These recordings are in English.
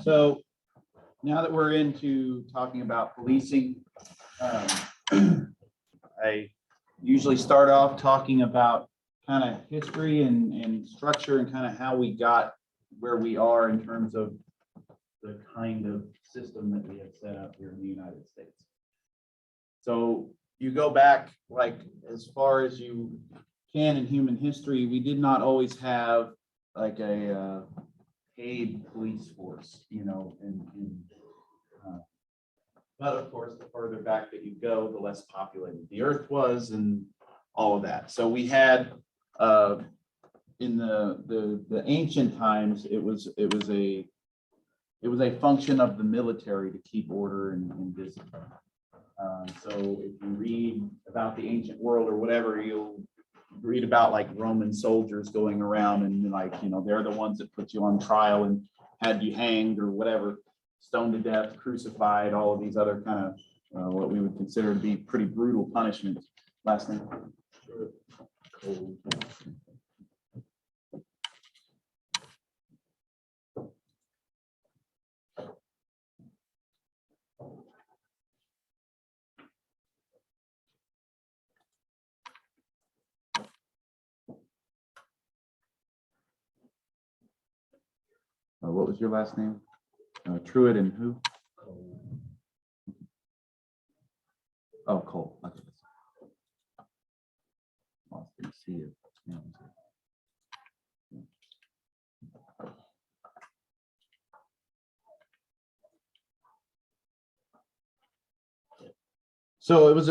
So now that we're into talking about policing, I usually start off talking about kind of history and structure and kind of how we got where we are in terms of the kind of system that we have set up here in the United States. So you go back like as far as you can in human history, we did not always have like a paid police force, you know, but of course, the further back that you go, the less populated the earth was and all of that. So we had in the ancient times, it was a function of the military to keep order and discipline. So if you read about the ancient world or whatever, you'll read about like Roman soldiers going around and like, you know, they're the ones that put you on trial and had you hanged or whatever, stoned to death, crucified, all of these other kind of what we would consider to be pretty brutal punishments. Last name. What was your last name? Truitt and who? Oh, Cole. Okay. Oh, I didn't see it. Yeah. So it was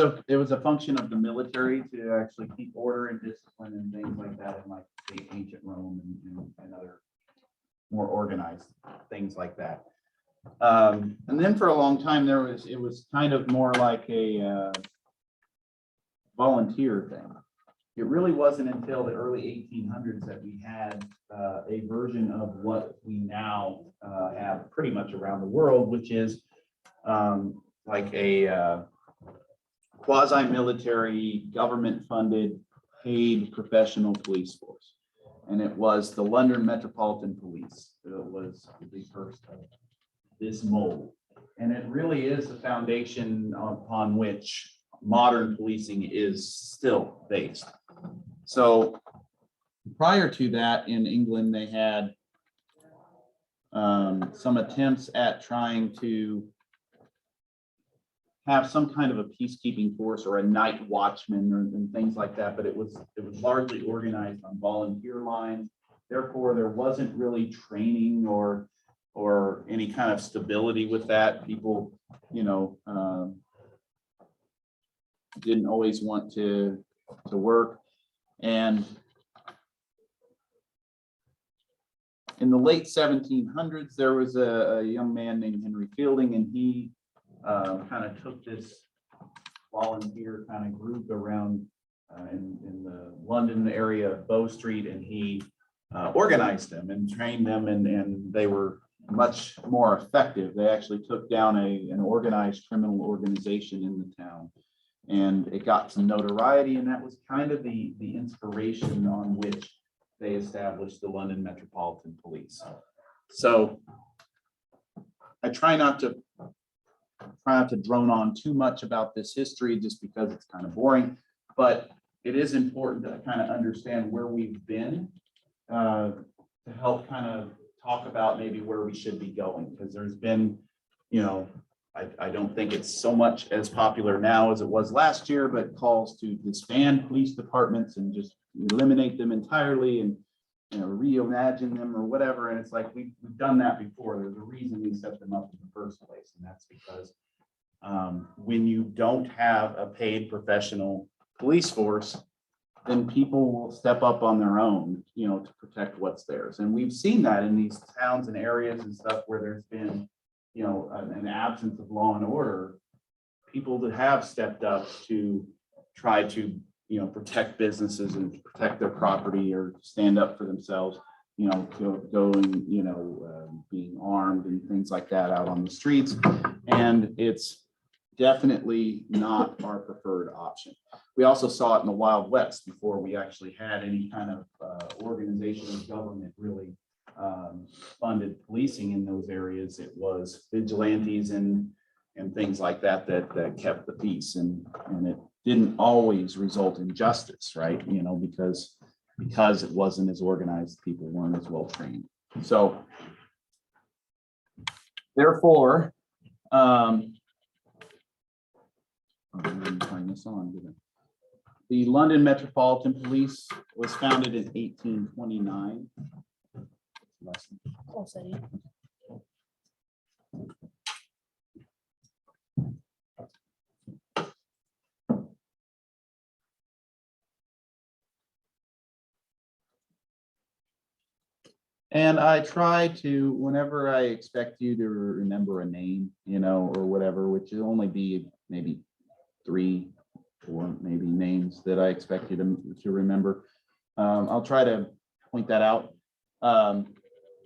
a function of the military to actually keep order and discipline and things like that in like the ancient Rome and other more organized things like that. And then for a long time it was kind of more like a volunteer thing. It really wasn't until the early 1800s that we had a version of what we now have pretty much around the world, which is like a quasi-military, government-funded, paid professional police force. And it was the London Metropolitan Police that was the first of this mold. And it really is the foundation upon which modern policing is still based. So prior to that in England, they had some attempts at trying to have some kind of a peacekeeping force or a night watchman and things like that, but it was largely organized on volunteer lines. Therefore, there wasn't really training or any kind of stability with that. People, you know, didn't always want to work. And in the late 1700s, there was a young man named Henry Fielding, and he kind of took this volunteer kind of group around in the London area of Bow Street, and he organized them and trained them, and they were much more effective. They actually took down an organized criminal organization in the town, and it got some notoriety, and that was kind of the inspiration on which they established the London Metropolitan Police. So I try not to drone on too much about this history just because it's kind of boring, but it is important to kind of understand where we've been to help kind of talk about maybe where we should be going, because there's been, you know, I don't think it's so much as popular now as it was last year, but calls to disband police departments and just eliminate them entirely and, you know, reimagine them or whatever. And it's like, we've done that before. There's a reason we set them up in the first place. And that's because when you don't have a paid professional police force, then people will step up on their own, you know, to protect what's theirs. And we've seen that in these towns and areas and stuff where there's been, you know, an absence of law and order. People that have stepped up to try to, you know, protect businesses and protect their property or stand up for themselves, you know, going, you know, being armed and things like that out on the streets. And it's definitely not our preferred option. We also saw it in the Wild West before we actually had any kind of organization of government really funded policing in those areas. It was vigilantes and things like that that kept the peace, and it didn't always result in justice, right? You know, because it wasn't as organized, people weren't as well trained. So therefore, turn this on. The London Metropolitan Police was founded in 1829. And I try to, whenever I expect you to remember a name, you know, or whatever, which will only be maybe 3 or maybe names that I expect you to remember, I'll try to point that out.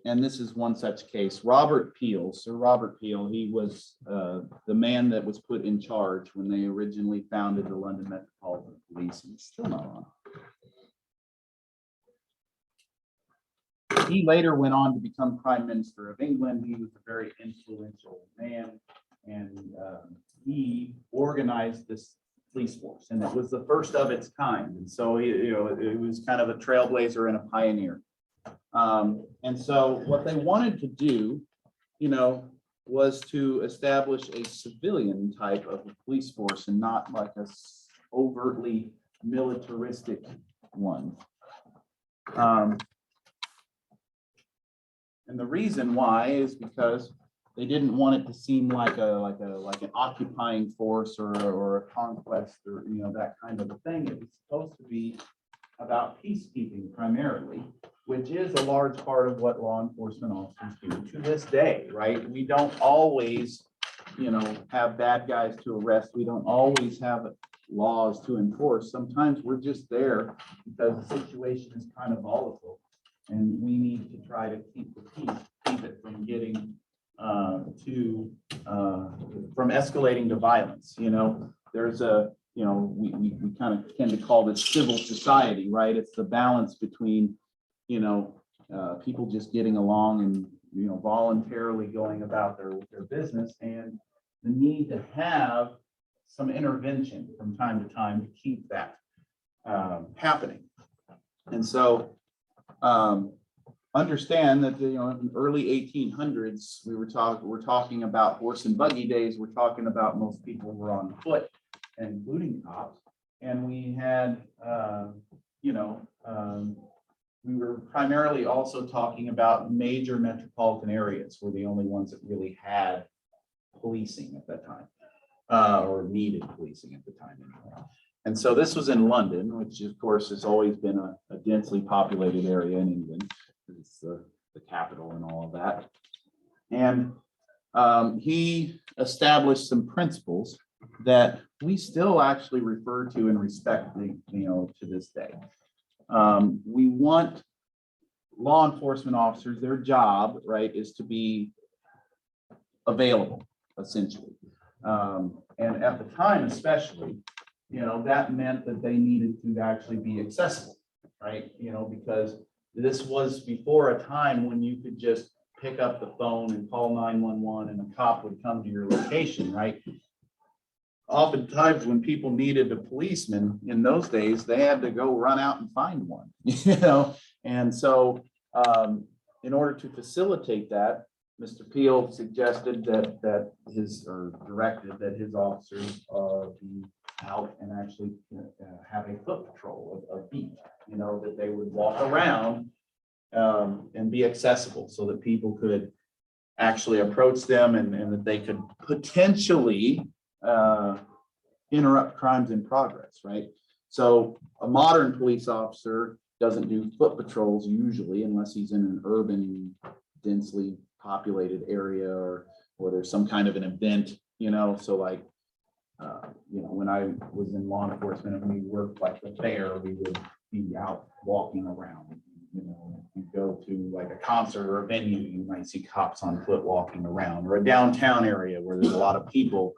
And this is one such case. Robert Peel, Sir Robert Peel, he was the man that was put in charge when they originally founded the London Metropolitan Police, and it's still not on. He later went on to become Prime Minister of England. He was a very influential man, and he organized this police force, and it was the first of its kind. And so, you know, it was kind of a trailblazer and a pioneer. And so what they wanted to do, you know, was to establish a civilian type of a police force and not like a overtly militaristic one. And the reason why is because they didn't want it to seem like an occupying force or a conquest or, you know, that kind of a thing. It was supposed to be about peacekeeping primarily, which is a large part of what law enforcement officers do to this day, right? We don't always, you know, have bad guys to arrest. We don't always have laws to enforce. Sometimes we're just there because the situation is kind of volatile, and we need to try to keep the peace, keep it from getting from escalating to violence. You know, there's a, you know, we kind of tend to call this civil society, right? It's the balance between, you know, people just getting along and, you know, voluntarily going about their business, and the need to have some intervention from time to time to keep that happening. And so understand that, you know, in the early 1800s, we're talking about horse and buggy days. We're talking about most people were on foot, including cops. And we had, you know, we were primarily also talking about major metropolitan areas were the only ones that really had policing at that time, or needed policing at the time anyway. And so this was in London, which of course has always been a densely populated area in England. It's the capital and all of that. And he established some principles that we still actually refer to and respect, you know, to this day. We want law enforcement officers, their job, right, is to be available, essentially. And at the time, especially, you know, that meant that they needed to actually be accessible, right? You know, because this was before a time when you could just pick up the phone and call 911 and a cop would come to your location, right? Oftentimes when people needed a policeman in those days, they had to go run out and find one, you know? And so in order to facilitate that, Mr. Peel suggested that directed that his officers be out and actually have a foot patrol, a beat, you know, that they would walk around and be accessible so that people could actually approach them, and that they could potentially interrupt crimes in progress, right? So a modern police officer doesn't do foot patrols usually unless he's in an urban, densely populated area, or there's some kind of an event, you know. So like, you know, when I was in law enforcement and we worked like the fair, we would be out walking around. You know, if you go to like a concert or a venue, you might see cops on foot walking around, or a downtown area where there's a lot of people,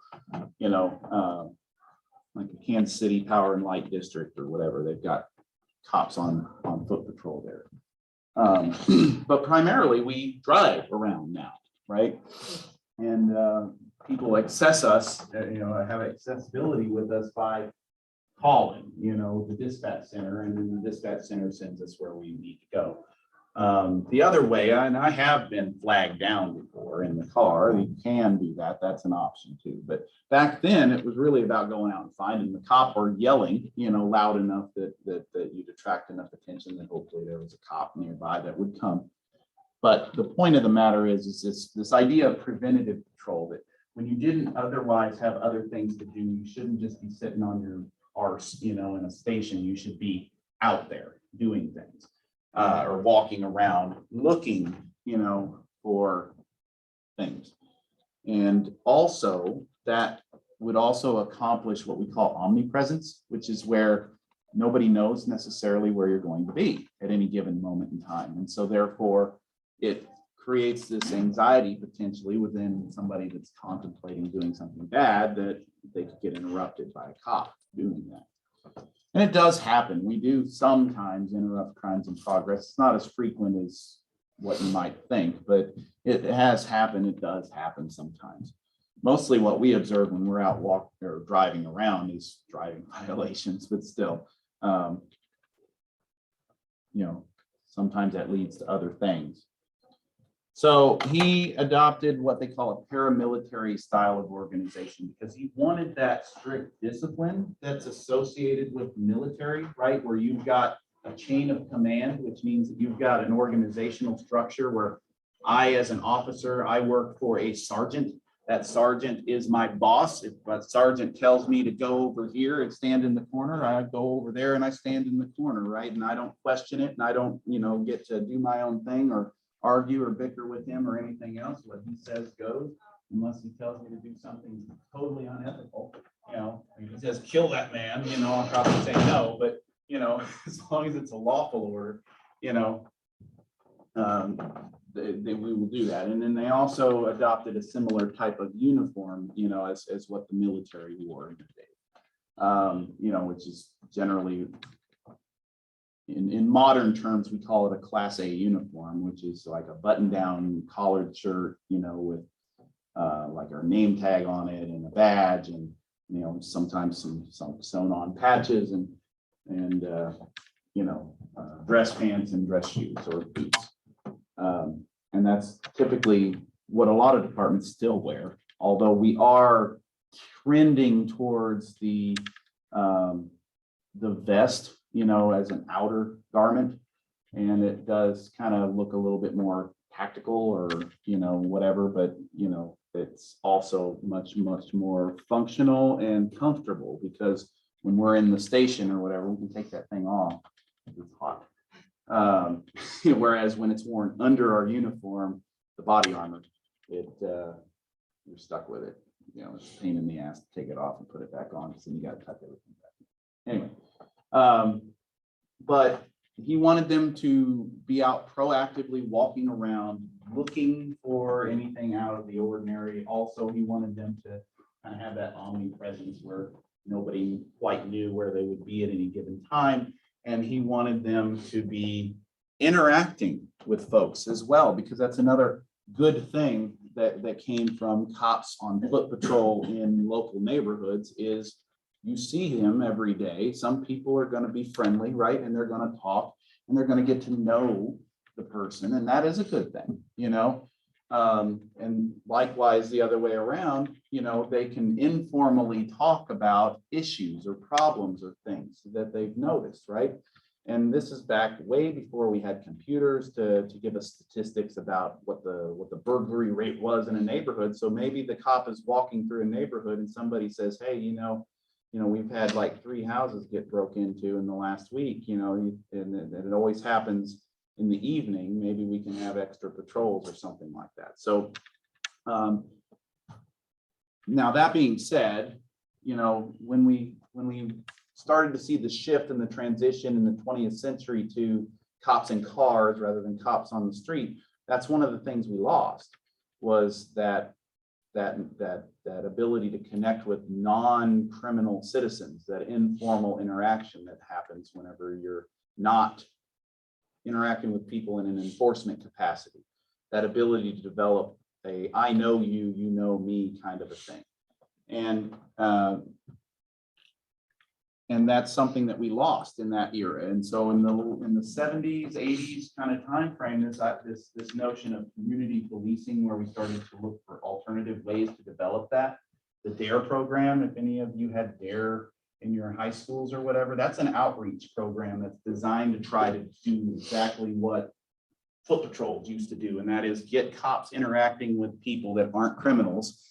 you know, like the Kansas City Power and Light District or whatever, they've got cops on foot patrol there. But primarily we drive around now, right? And people access us, have accessibility with us by calling, the dispatch center, and then the dispatch center sends us where we need to go. The other way, and I have been flagged down before in the car, you can do that. That's an option too. But back then it was really about going out and finding the cop or yelling, loud enough that you'd attract enough attention that hopefully there was a cop nearby that would come. But the point of the matter is this idea of preventative patrol, that when you didn't otherwise have other things to do, you shouldn't just be sitting on your arse, in a station. You should be out there doing things. Or walking around looking, for things. And also that would also accomplish what we call omnipresence, which is where nobody knows necessarily where you're going to be at any given moment in time. And so therefore it creates this anxiety potentially within somebody that's contemplating doing something bad, that they could get interrupted by a cop doing that. And it does happen. We do sometimes interrupt crimes in progress. It's not as frequent as what you might think, but it has happened. It does happen sometimes. Mostly what we observe when we're out walking or driving around is driving violations, but still, sometimes that leads to other things. So he adopted what they call a paramilitary style of organization because he wanted that strict discipline that's associated with military, right? Where you've got a chain of command, which means that you've got an organizational structure where I, as an officer, I work for a sergeant. That sergeant is my boss. If a sergeant tells me to go over here and stand in the corner, I go over there and I stand in the corner, right? And I don't question it, and I don't, get to do my own thing or argue or bicker with him or anything else. What he says goes, unless he tells me to do something totally unethical. If he says kill that man, I'll probably say no, but as long as it's a lawful order, we will do that. And then they also adopted a similar type of uniform, as what the military wore in the day, which is generally, in modern terms, we call it a Class A uniform, which is like a button-down collared shirt, with like our name tag on it and a badge, and sometimes some sewn on patches and dress pants and dress shoes or boots. And that's typically what a lot of departments still wear, although we are trending towards the vest, as an outer garment, and it does kind of look a little bit more tactical or, whatever, but, it's also much more functional and comfortable, because when we're in the station or whatever, we can take that thing off. It's hot. Whereas when it's worn under our uniform, the body armor, you're stuck with it. It's a pain in the ass to take it off and put it back on, because then you got to tuck everything back. Anyway, but he wanted them to be out proactively walking around, looking for anything out of the ordinary. Also, he wanted them to kind of have that omnipresence where nobody quite knew where they would be at any given time. And he wanted them to be interacting with folks as well, because that's another good thing that came from cops on foot patrol in local neighborhoods is you see him every day. Some people are going to be friendly, right? And they're going to talk and they're going to get to know the person. And that is a good thing, and likewise, the other way around, they can informally talk about issues or problems or things that they've noticed, right? And this is back way before we had computers to give us statistics about what the burglary rate was in a neighborhood. So maybe the cop is walking through a neighborhood and somebody says, hey, we've had like 3 houses get broke into in the last week, and it always happens in the evening. Maybe we can have extra patrols or something like that. So now that being said, when we started to see the shift and the transition in the 20th century to cops in cars rather than cops on the street, that's one of the things we lost, was that ability to connect with non-criminal citizens, that informal interaction that happens whenever you're not interacting with people in an enforcement capacity, that ability to develop a I know you, you know me kind of a thing. And that's something that we lost in that era. And so in the 70s, 80s kind of time frame, this notion of community policing, where we started to look for alternative ways to develop that. The DARE program, if any of you had DARE in your high schools or whatever, that's an outreach program that's designed to try to do exactly what foot patrols used to do, and that is get cops interacting with people that aren't criminals.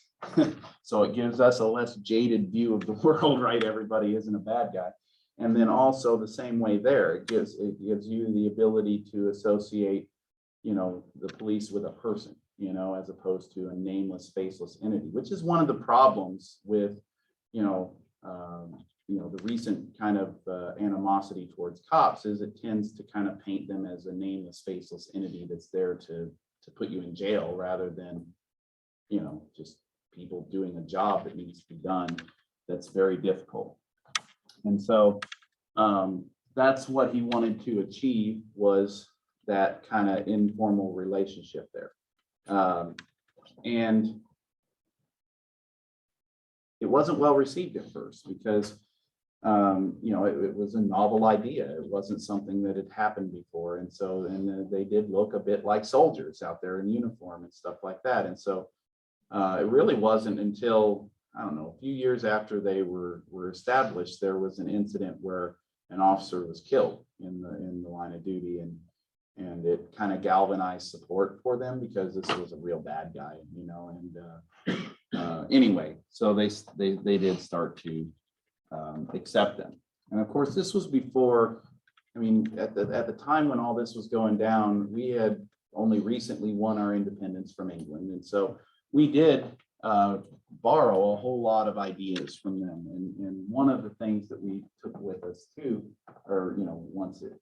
So it gives us a less jaded view of the world, right? Everybody isn't a bad guy. And then also the same way there, it gives you the ability to associate, you know, the police with a person, you know, as opposed to a nameless, faceless entity, which is one of the problems with, the recent kind of animosity towards cops, is it tends to kind of paint them as a nameless, faceless entity that's there to put you in jail, rather than, you know, just people doing a job that needs to be done that's very difficult. And so that's what he wanted to achieve, was that kind of informal relationship there. And it wasn't well received at first, because it was a novel idea. It wasn't something that had happened before. And so, they did look a bit like soldiers out there in uniform and stuff like that. And so it really wasn't until, I don't know, a few years after they were established, there was an incident where an officer was killed in the line of duty, and it kind of galvanized support for them, because this was a real bad guy, you know. And anyway, so they did start to accept them. And of course, this was before, I mean, at the time when all this was going down, we had only recently won our independence from England. And so we did borrow a whole lot of ideas from them. And one of the things that we took with us too, or, you know, once it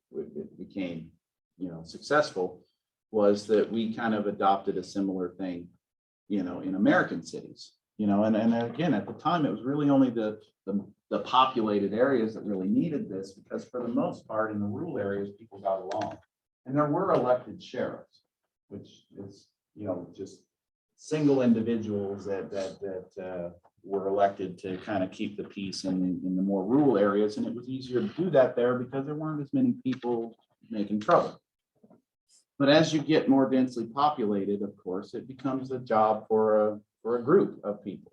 became, you know, successful, was that we kind of adopted a similar thing, you know, in American cities, you know. And again, at the time, it was really only the populated areas that really needed this, because for the most part in the rural areas, people got along. And there were elected sheriffs, which is, you know, just single individuals that were elected to kind of keep the peace in the more rural areas. And it was easier to do that there because there weren't as many people making trouble. But as you get more densely populated, of course, it becomes a job for a group of people.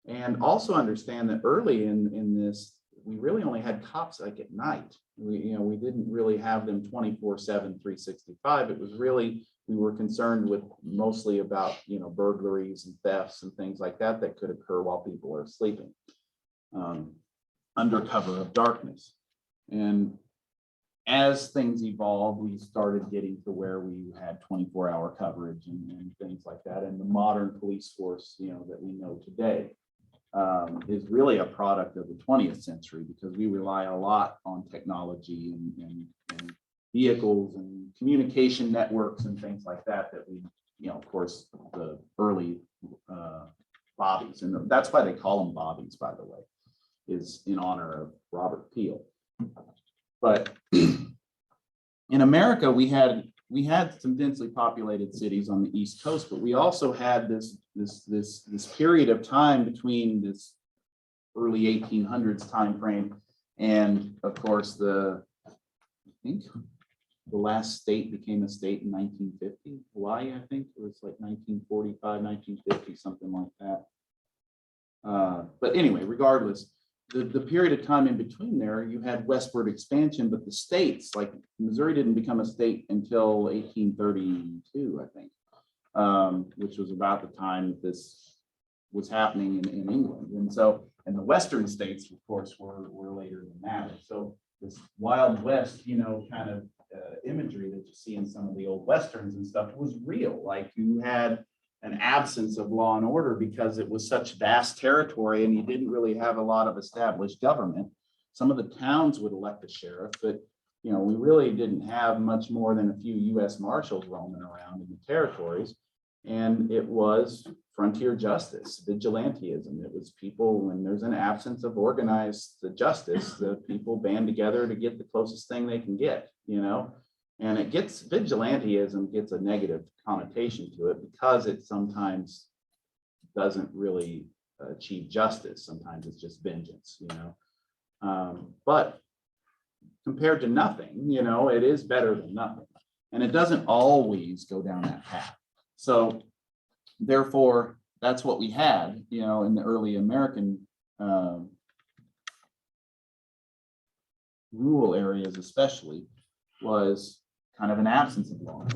And also understand that early in this, we really only had cops like at night. We didn't really have them 24/7, 365. It was really, we were concerned with mostly about, you know, burglaries and thefts and things like that that could occur while people are sleeping, under cover of darkness. And as things evolved, we started getting to where we had 24-hour coverage and things like that. And the modern police force, you know, that we know today, is really a product of the 20th century, because we rely a lot on technology and vehicles and communication networks and things like that we, you know, of course, the early bobbies, and that's why they call them bobbies, by the way, is in honor of Robert Peel. But in America, we had some densely populated cities on the East Coast, but we also had this period of time between this early 1800s time frame, and of course I think the last state became a state in 1950. Hawaii, I think it was like 1945, 1950, something like that. But anyway, regardless, the period of time in between there, you had westward expansion, but the states, like Missouri, didn't become a state until 1832, I think, which was about the time that this was happening in England. And so, and the western states, of course, were later than that. And so this Wild West, you know, kind of imagery that you see in some of the old westerns and stuff was real. Like, you had an absence of law and order because it was such vast territory and you didn't really have a lot of established government. Some of the towns would elect a sheriff, but, you know, we really didn't have much more than a few U.S. Marshals roaming around in the territories. And it was frontier justice, vigilantism. It was people, when there's an absence of organized justice, the people band together to get the closest thing they can get, you know. And vigilantism gets a negative connotation to it because it sometimes doesn't really achieve justice. Sometimes it's just vengeance, but compared to nothing, it is better than nothing. And it doesn't always go down that path. So therefore, that's what we had, in the early American rural areas especially, was kind of an absence of law.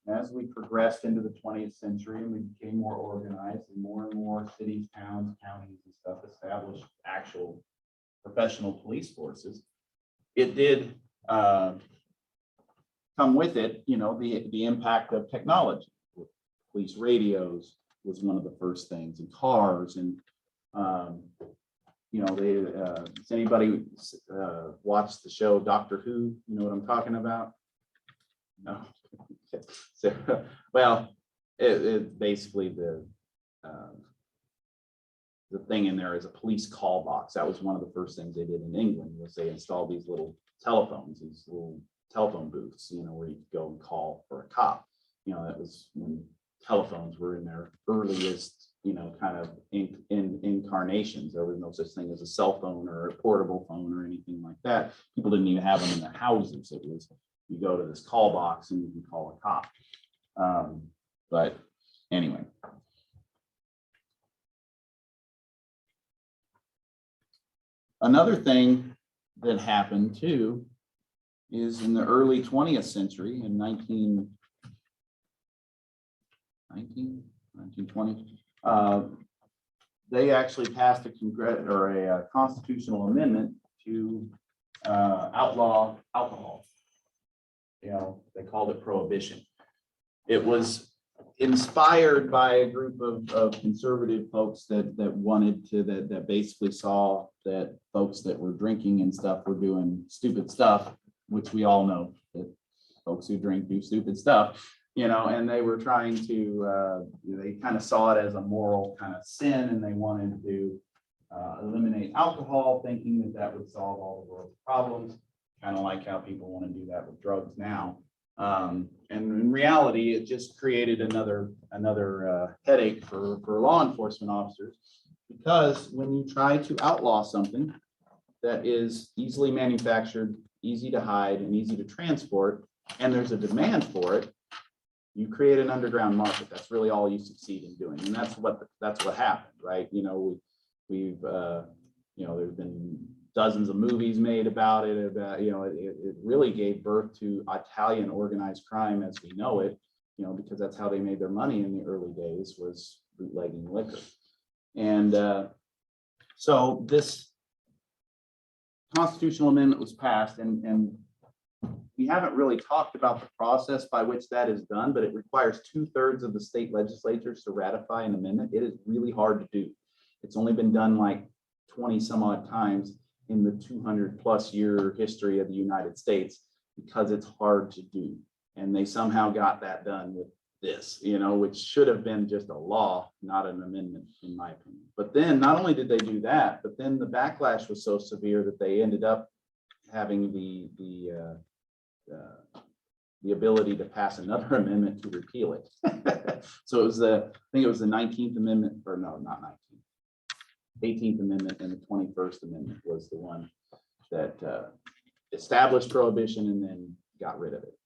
As we progressed into the 20th century and we became more organized, and more cities, towns, counties, and stuff established actual professional police forces, it did come with it, the impact of technology. Police radios was one of the first things, and cars, and does anybody watch the show Doctor Who? You know what I'm talking about? No. So, well, it basically the thing in there is a police call box. That was one of the first things they did in England, was they installed these little telephones, these little telephone booths, where you could go and call for a cop. That was when telephones were in their earliest, kind of incarnations. There was no such thing as a cell phone or a portable phone or anything like that. People didn't even have them in their houses. It was, you go to this call box and you can call a cop. But anyway. Another thing that happened too is in the early 20th century, in 1920, they actually passed a constitutional amendment to outlaw alcohol. They called it prohibition. It was inspired by a group of conservative folks that wanted to, that basically saw that folks that were drinking and stuff were doing stupid stuff, which we all know that folks who drink do stupid stuff, and they were trying to, they kind of saw it as a moral kind of sin, and they wanted to eliminate alcohol, thinking that would solve all the world's problems, kind of like how people want to do that with drugs now. And in reality, it just created another headache for law enforcement officers, because when you try to outlaw something that is easily manufactured, easy to hide, and easy to transport, and there's a demand for it, you create an underground market. That's really all you succeed in doing, and that's what happened, right? We've there's been dozens of movies made about it. It really gave birth to Italian organized crime as we know it, because that's how they made their money in the early days, was bootlegging liquor. And so this constitutional amendment was passed, and we haven't really talked about the process by which that is done, but it requires 2/3 of the state legislatures to ratify an amendment. It is really hard to do. It's only been done like 20 some odd times in the 200+ year history of the United States, because it's hard to do. And they somehow got that done with this, which should have been just a law, not an amendment, in my opinion. But then not only did they do that, but then the backlash was so severe that they ended up having the ability to pass another amendment to repeal it. So it was I think it was the 19th Amendment, or no, not 19th. 18th Amendment, and the 21st Amendment was the one that established prohibition and then got rid of it.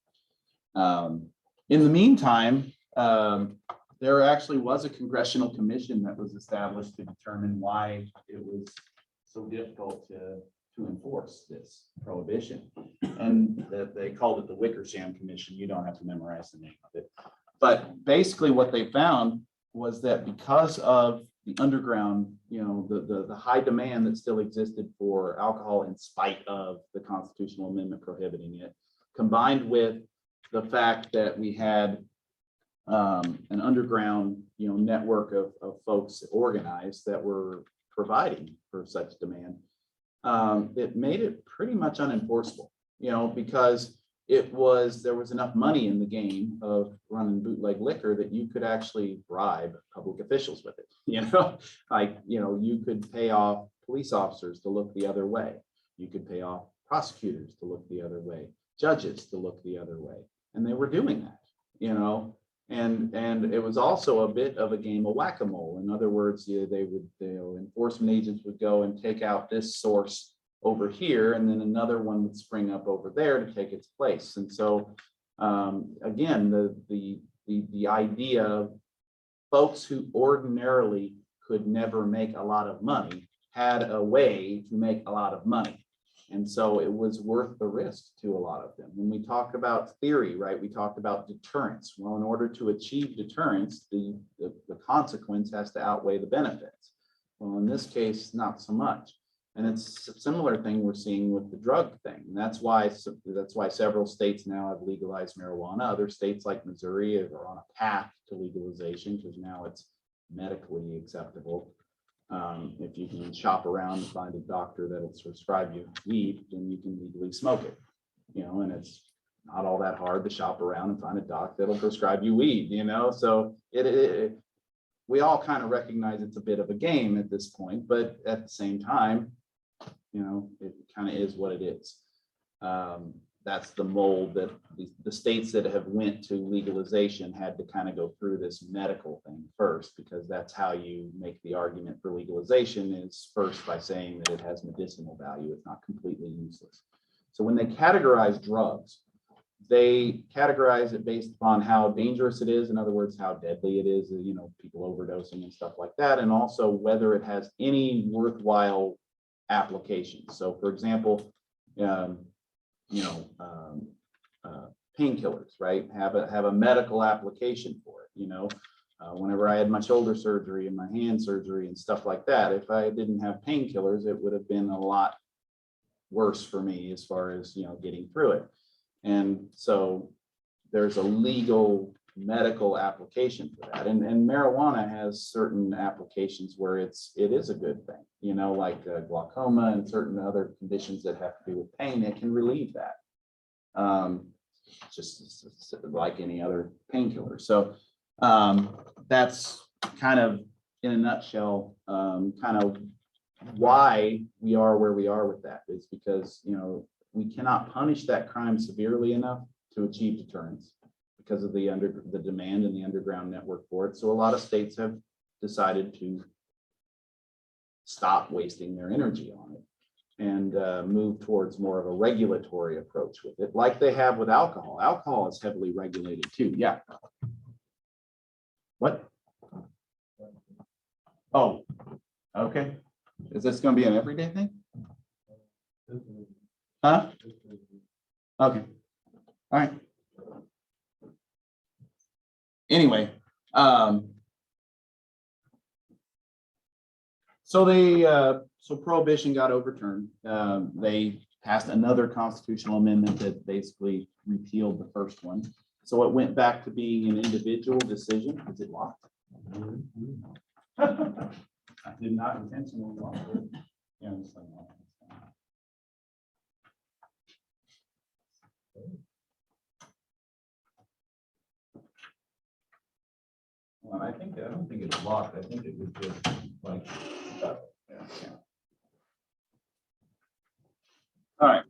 In the meantime, there actually was a congressional commission that was established to determine why it was so difficult to enforce this prohibition. And they called it the Wickersham Commission. You don't have to memorize the name of it. But basically what they found was that because of the underground, the high demand that still existed for alcohol in spite of the constitutional amendment prohibiting it, combined with the fact that we had an underground, network of folks organized that were providing for such demand, it made it pretty much unenforceable, because there was enough money in the game of running bootleg liquor that you could actually bribe public officials with it. You could pay off police officers to look the other way. You could pay off prosecutors to look the other way, judges to look the other way. And they were doing that, you know, and it was also a bit of a game of whack-a-mole. In other words, they would, enforcement agents would go and take out this source over here, and then another one would spring up over there to take its place. And so again, the idea of folks who ordinarily could never make a lot of money had a way to make a lot of money. And so it was worth the risk to a lot of them. When we talk about theory, right, we talked about deterrence. Well, in order to achieve deterrence, the consequence has to outweigh the benefits. Well, in this case, not so much. And it's a similar thing we're seeing with the drug thing. And that's why several states now have legalized marijuana. Other states like Missouri are on a path to legalization because now it's medically acceptable. If you can shop around and find a doctor that'll prescribe you weed, then you can legally smoke it, you know, and it's not all that hard to shop around and find a doc that'll prescribe you weed, you know. So we all kind of recognize it's a bit of a game at this point, but at the same time, you know, it kind of is what it is. That's the mold that the states that have went to legalization had to kind of go through this medical thing first, because that's how you make the argument for legalization, is first by saying that it has medicinal value. It's not completely useless. So when they categorize drugs, they categorize it based upon how dangerous it is. In other words, how deadly it is, you know, people overdosing and stuff like that. And also whether it has any worthwhile applications. So for example, painkillers, right? Have a medical application for it. You know, whenever I had my shoulder surgery and my hand surgery and stuff like that, if I didn't have painkillers, it would have been a lot worse for me as far as, you know, getting through it. And so there's a legal medical application for that. And marijuana has certain applications where it is a good thing, you know, like glaucoma and certain other conditions that have to do with pain. It can relieve that. Just like any other painkiller. So that's kind of, in a nutshell, kind of why we are where we are with that, is because, you know, we cannot punish that crime severely enough to achieve deterrence because of the demand and the underground network for it. So a lot of states have decided to stop wasting their energy on it and move towards more of a regulatory approach with it, like they have with alcohol. Alcohol is heavily regulated too. Yeah. What? Oh, okay. Is this going to be an everyday thing? Huh? Okay. All right. Anyway, so prohibition got overturned. They passed another constitutional amendment that basically repealed the first one. So it went back to being an individual decision. Is it locked? I did not intentionally lock it. Yeah, well, I don't think it's locked. I think it was just like, yeah. All right.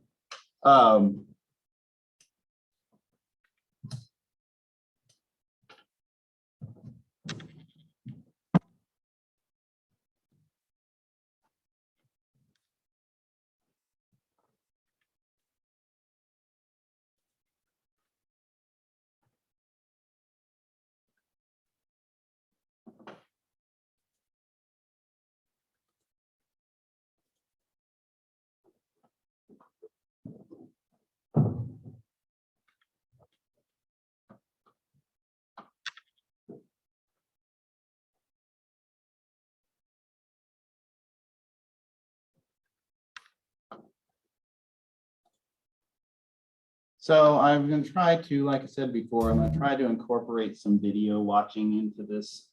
So I'm going to try to, like I said before, I'm going to try to incorporate some video watching into this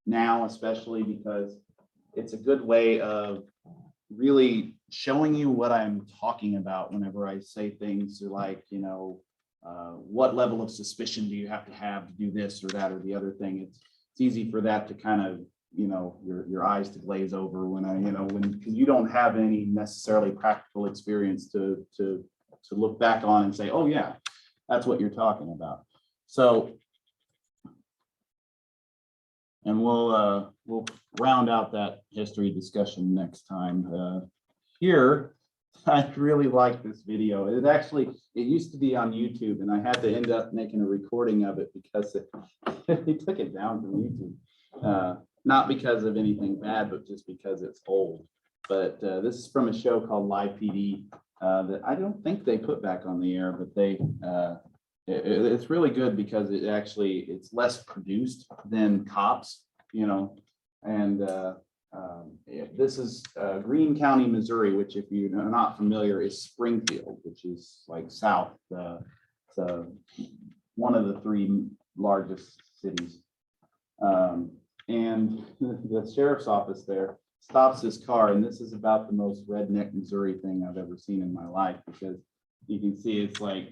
now, especially because it's a good way of really showing you what I'm talking about whenever I say things like, you know, what level of suspicion do you have to do this or that or the other thing. It's easy for that to kind of, you know, your eyes to glaze over when because you don't have any necessarily practical experience to look back on and say, oh yeah, that's what you're talking about. So, and we'll round out that history discussion next time. Here, I really like this video. It used to be on YouTube, and I had to end up making a recording of it because they took it down from YouTube. Not because of anything bad, but just because it's old. But this is from a show called Live PD that I don't think they put back on the air, but it's really good because it's less produced than Cops, you know, and this is Greene County, Missouri, which if you're not familiar is Springfield, which is like south. It's one of the 3 largest cities. And the sheriff's office there stops his car, and this is about the most redneck Missouri thing I've ever seen in my life, because you can see it's like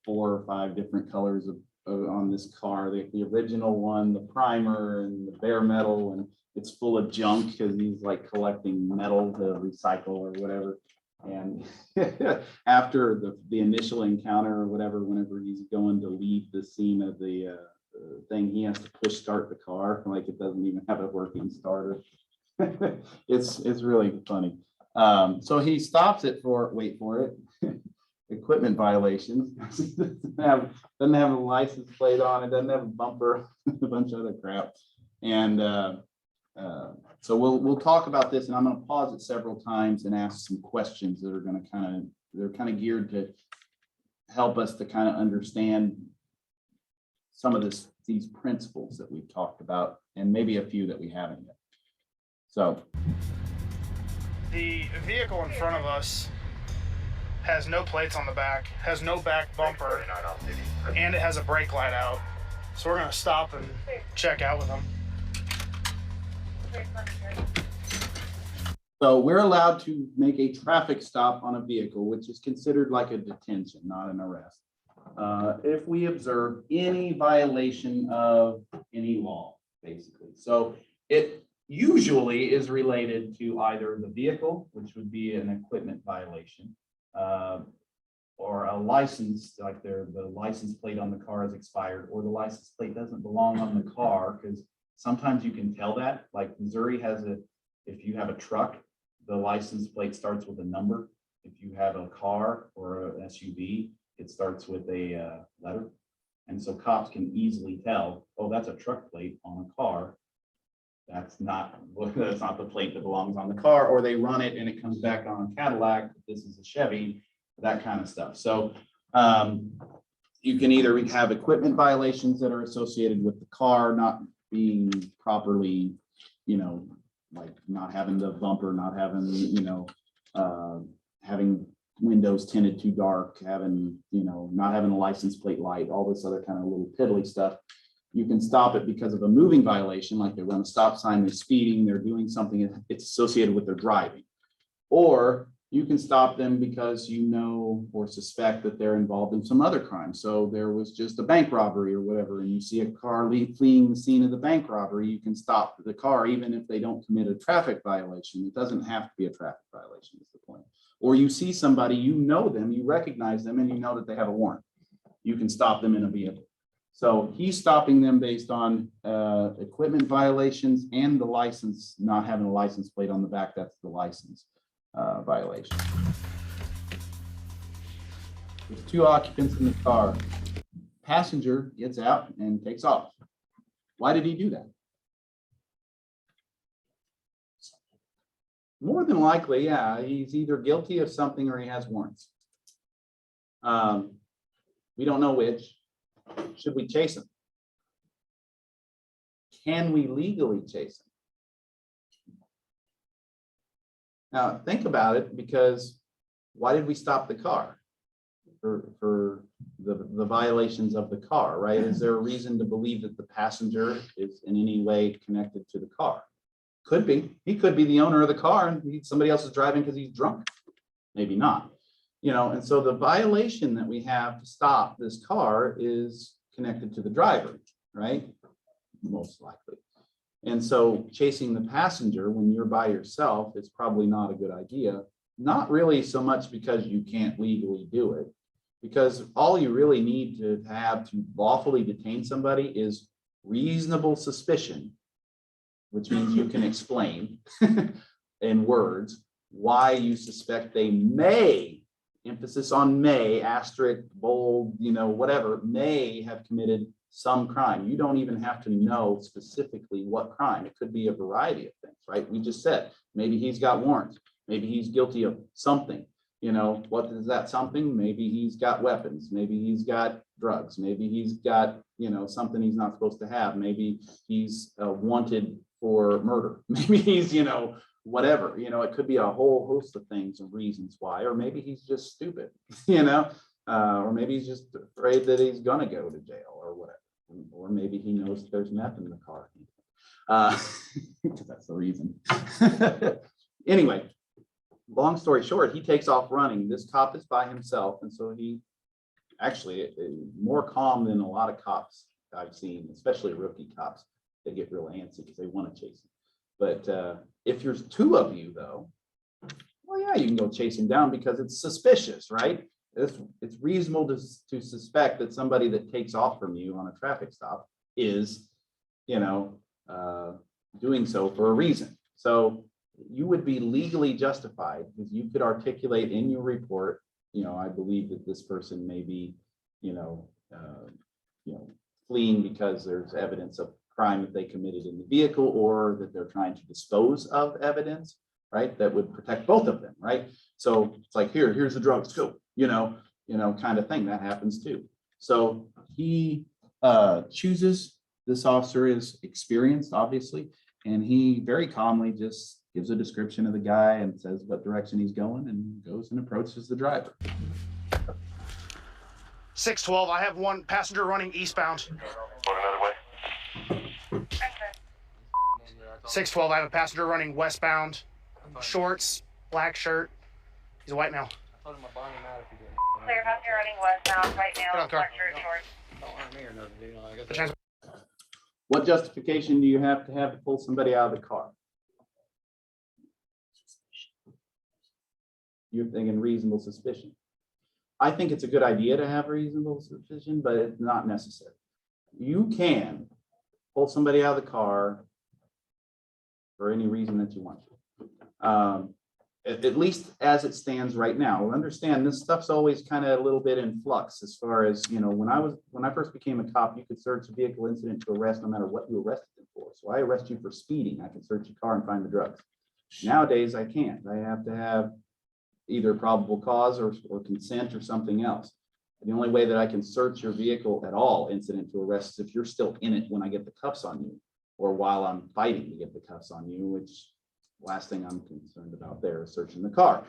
4 or 5 different colors on this car. The original one, the primer, and the bare metal, and it's full of junk because he's like collecting metal to recycle or whatever. And after the initial encounter or whatever, whenever he's going to leave the scene of the thing, he has to push start the car like it doesn't even have a working starter. It's really funny. So he stops it for, wait for it, equipment violations. doesn't have a license plate on it, doesn't have a bumper, a bunch of other crap. And so we'll talk about this, and I'm going to pause it several times and ask some questions that are going to they're kind of geared to help us to kind of understand some of these principles that we've talked about, and maybe a few that we haven't yet. So the vehicle in front of us has no plates on the back, has no back bumper, and it has a brake light out. So we're going to stop and check out with them. So we're allowed to make a traffic stop on a vehicle, which is considered like a detention, not an arrest, if we observe any violation of any law, basically. So it usually is related to either the vehicle, which would be an equipment violation, or a license, like the license plate on the car is expired, or the license plate doesn't belong on the car, because sometimes you can tell that. Like Missouri has if you have a truck, the license plate starts with a number. If you have a car or an SUV, it starts with a letter. And so cops can easily tell, oh, that's a truck plate on a car. That's not the plate that belongs on the car, or they run it and it comes back on a Cadillac. This is a Chevy, that kind of stuff. So you can either have equipment violations that are associated with the car not being properly, like not having the bumper, not having, having windows tinted too dark, having, not having a license plate light, all this other kind of little piddly stuff. You can stop it because of a moving violation, like they run a stop sign, they're speeding, they're doing something, it's associated with their driving. Or you can stop them because you know or suspect that they're involved in some other crime. So there was just a bank robbery or whatever, and you see a car fleeing the scene of the bank robbery, you can stop the car even if they don't commit a traffic violation. It doesn't have to be a traffic violation is the point. Or you see somebody, you know them, you recognize them, and you know that they have a warrant. You can stop them in a vehicle. So he's stopping them based on equipment violations and the license, not having a license plate on the back, that's the license violation. There's 2 occupants in the car. Passenger gets out and takes off. Why did he do that? More than likely, yeah, he's either guilty of something or he has warrants. We don't know which. Should we chase him? Can we legally chase him? Now, think about it, because why did we stop the car? For the violations of the car, right? Is there a reason to believe that the passenger is in any way connected to the car? Could be. He could be the owner of the car and somebody else is driving because he's drunk. Maybe not. And so the violation that we have to stop this car is connected to the driver, right? Most likely. And so chasing the passenger when you're by yourself is probably not a good idea. Not really so much because you can't legally do it, because all you really need to have to lawfully detain somebody is reasonable suspicion, which means you can explain in words why you suspect they may, emphasis on may, asterisk, bold, whatever, may have committed some crime. You don't even have to know specifically what crime. It could be a variety of things, right? We just said, maybe he's got warrants. Maybe he's guilty of something. What is that something? Maybe he's got weapons. Maybe he's got drugs. Maybe he's got, something he's not supposed to have. Maybe he's wanted for murder. Maybe he's, whatever, it could be a whole host of things and reasons why, or maybe he's just stupid, or maybe he's just afraid that he's going to go to jail or whatever. Or maybe he knows that there's meth in the car. Because that's the reason. Anyway, long story short, he takes off running. This cop is by himself. And so he actually more calm than a lot of cops I've seen, especially rookie cops. They get real antsy because they want to chase him. But if there's two of you, though, well, yeah, you can go chase him down because it's suspicious, right? It's reasonable to suspect that somebody that takes off from you on a traffic stop is, doing so for a reason. So you would be legally justified because you could articulate in your report, I believe that this person may be, fleeing because there's evidence of crime that they committed in the vehicle, or that they're trying to dispose of evidence, right? That would protect both of them, right? So it's like, here's the drugs, go, kind of thing that happens too. So he chooses, this officer is experienced, obviously, and he very calmly just gives a description of the guy and says what direction he's going, and goes and approaches the driver. 612, I have one passenger running eastbound. 612, I have a passenger running westbound. Shorts, black shirt. He's a white male. Clear passenger running westbound, white male, black shirt, shorts. What justification do you have to pull somebody out of the car? You're thinking reasonable suspicion. I think it's a good idea to have reasonable suspicion, but it's not necessary. You can pull somebody out of the car for any reason that you want to. At least as it stands right now. Understand this stuff's always kind of a little bit in flux as far as, when I first became a cop, you could search a vehicle incident to arrest no matter what you arrested them for. So I arrest you for speeding. I can search your car and find the drugs. Nowadays, I can't. I have to have either probable cause or consent or something else. The only way that I can search your vehicle at all, incident to arrest, is if you're still in it when I get the cuffs on you, or while I'm fighting to get the cuffs on you, which last thing I'm concerned about there is searching the car.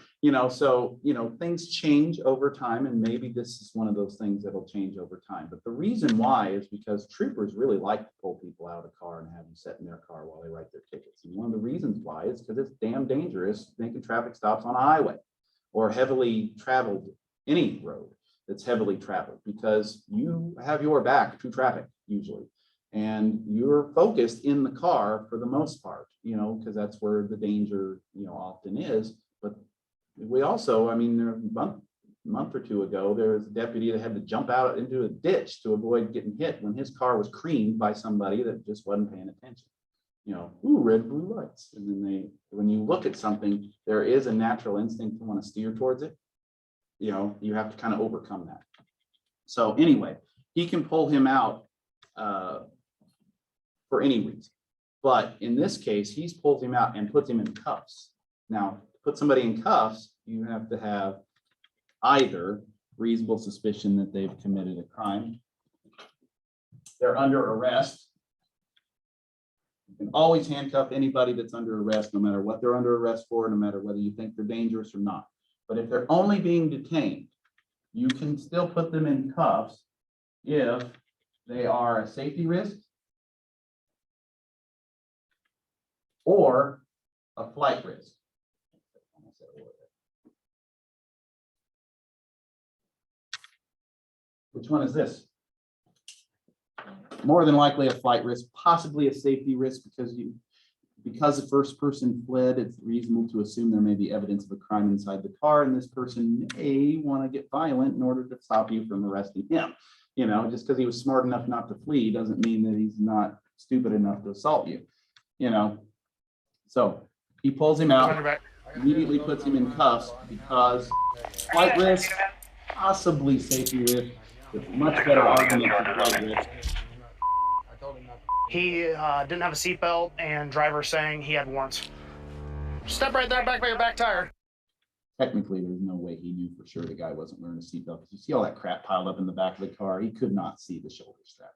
So things change over time, and maybe this is one of those things that'll change over time. But the reason why is because troopers really like to pull people out of the car and have them sit in their car while they write their tickets. And one of the reasons why is because it's damn dangerous making traffic stops on a highway or heavily traveled, any road that's heavily traveled, because you have your back to traffic usually. And you're focused in the car for the most part, because that's where the danger, often is. But we also, a month or two ago, there was a deputy that had to jump out into a ditch to avoid getting hit when his car was creamed by somebody that just wasn't paying attention. Ooh, red, blue lights. And then when you look at something, there is a natural instinct to want to steer towards it. You have to kind of overcome that. So anyway, he can pull him out for any reason. But in this case, he's pulled him out and puts him in cuffs. Now, to put somebody in cuffs, you have to have either reasonable suspicion that they've committed a crime, they're under arrest. You can always handcuff anybody that's under arrest, no matter what they're under arrest for, no matter whether you think they're dangerous or not. But if they're only being detained, you can still put them in cuffs if they are a safety risk or a flight risk. Which one is this? More than likely a flight risk, possibly a safety risk, because because the first person fled, it's reasonable to assume there may be evidence of a crime inside the car, and this person may want to get violent in order to stop you from arresting him. You know, just because he was smart enough not to flee doesn't mean that he's not stupid enough to assault you, you know. So he pulls him out, immediately puts him in cuffs because flight risk, possibly safety risk, with much better argument for flight risk. He didn't have a seatbelt, and driver saying he had warrants. Step right there, back by your back tire. Technically, there's no way he knew for sure the guy wasn't wearing a seatbelt, because you see all that crap piled up in the back of the car. He could not see the shoulder strap.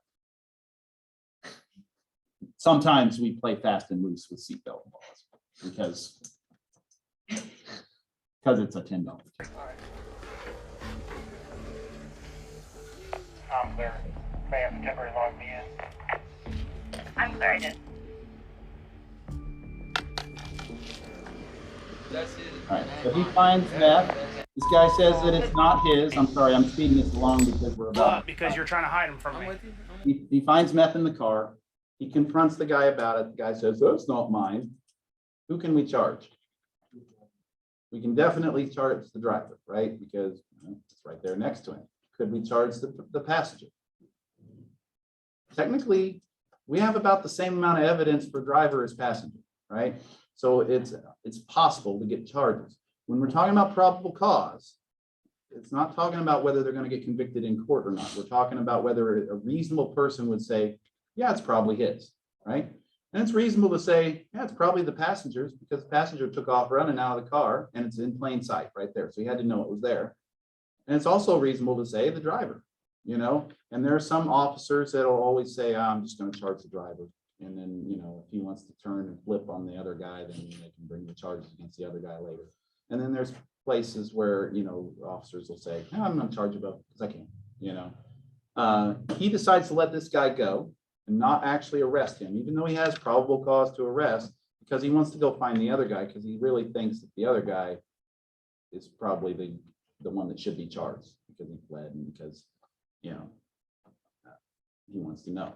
Sometimes we play fast and loose with seatbelt laws because it's a $10 ticket. I'm clear. May have to temporarily log me in. I'm sorry, dude. All right, so he finds that. This guy says that it's not his. I'm sorry, I'm speeding this along because we're about. Because you're trying to hide him from me. He finds meth in the car. He confronts the guy about it. The guy says, "Oh, it's not mine." Who can we charge? We can definitely charge the driver, right? Because it's right there next to him. Could we charge the passenger? Technically, we have about the same amount of evidence for driver as passenger, right? So it's possible to get charges. When we're talking about probable cause, it's not talking about whether they're going to get convicted in court or not. We're talking about whether a reasonable person would say, yeah, it's probably his, right? And it's reasonable to say, yeah, it's probably the passenger's, because the passenger took off running out of the car and it's in plain sight right there. So he had to know it was there. And it's also reasonable to say the driver, you know, and there are some officers that'll always say, I'm just going to charge the driver. And then, you know, if he wants to turn and flip on the other guy, then they can bring the charges against the other guy later. And then there's places where, you know, officers will say, oh, I'm not chargeable because I can, you know. He decides to let this guy go and not actually arrest him, even though he has probable cause to arrest, because he wants to go find the other guy, because he really thinks that the other guy is probably the one that should be charged, because he fled and because, you know, he wants to know.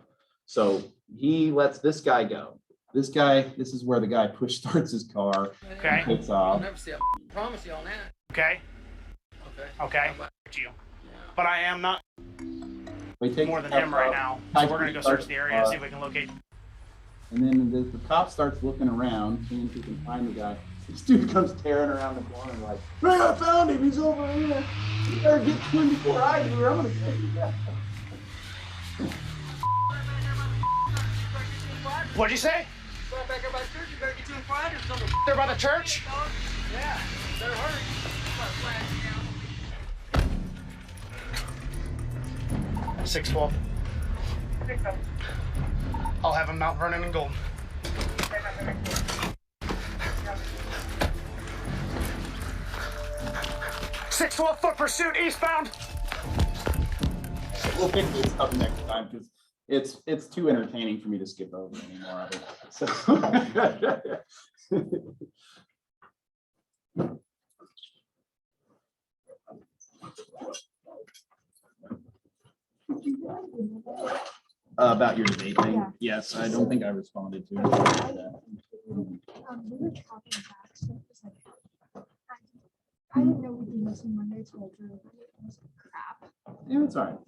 So he lets this guy go. This is where the guy push starts his car. Okay. And takes off. I'll never see. I promise you on that. Okay. Okay. Okay. You. But I am not We take more than the him cuffs right off. now. So we're gonna go search the area and see if we can locate. And then the cop starts looking around, seeing if he can find the guy. This dude comes tearing around the corner like, hey, I found him. He's over here. You better get to him before I do, or I'm gonna kill you. What'd you say? Right back there by the church. You better get to him quiet or something. They're by the church? Yeah. Better hurry. I'm 612. I'll have him Mount Vernon and Golden. 612 foot pursuit eastbound. We'll pick this up next time because it's too entertaining for me to skip over any more of it. So. About your debate thing? Yeah. Yes, I don't think I responded to it. We were talking back, so it was like, I didn't know we'd be missing Monday, so I drew it was crap. Yeah, it's all right.